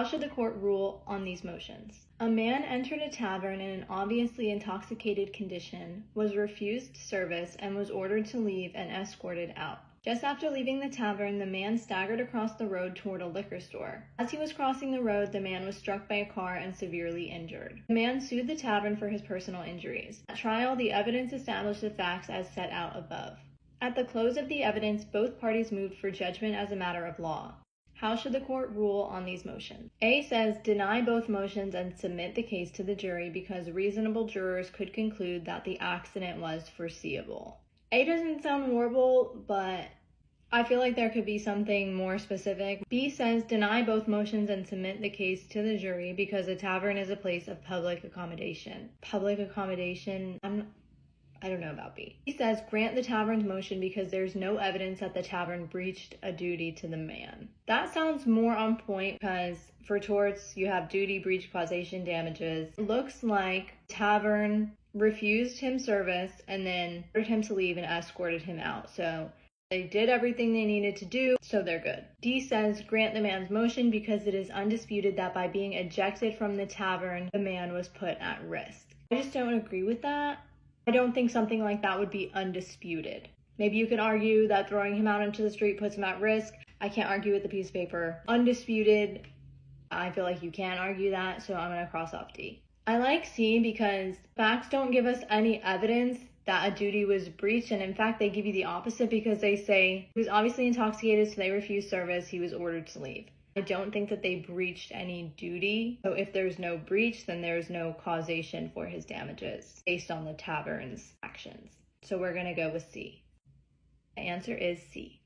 How should the court rule on these motions? A man entered a tavern in an obviously intoxicated condition, was refused service, and was ordered to leave and escorted out. Just after leaving the tavern, the man staggered across the road toward a liquor store. As he was crossing the road, the man was struck by a car and severely injured. The man sued the tavern for his personal injuries. At trial, the evidence established the facts as set out above. At the close of the evidence, both parties moved for judgment as a matter of law. How should the court rule on these motions? A says deny both motions and submit the case to the jury because reasonable jurors could conclude that the accident was foreseeable. A doesn't sound horrible, but I feel like there could be something more specific. B says deny both motions and submit the case to the jury because a tavern is a place of public accommodation. Public accommodation, I don't know about B. He says grant the tavern's motion because there's no evidence that the tavern breached a duty to the man. That sounds more on point because for torts, you have duty, breach, causation, damages. It looks like tavern refused him service and then ordered him to leave and escorted him out. So they did everything they needed to do, so they're good. D says grant the man's motion because it is undisputed that by being ejected from the tavern, the man was put at risk. I just don't agree with that. I don't think something like that would be undisputed. Maybe you could argue that throwing him out into the street puts him at risk. I can't argue with the piece of paper. Undisputed, I feel like you can argue that, so I'm going to cross off D. I like C because facts don't give us any evidence that a duty was breached, and in fact they give you the opposite because they say he was obviously intoxicated, so they refused service, he was ordered to leave. I don't think that they breached any duty, so if there's no breach, then there's no causation for his damages based on the tavern's actions. So we're going to go with C. The answer is C.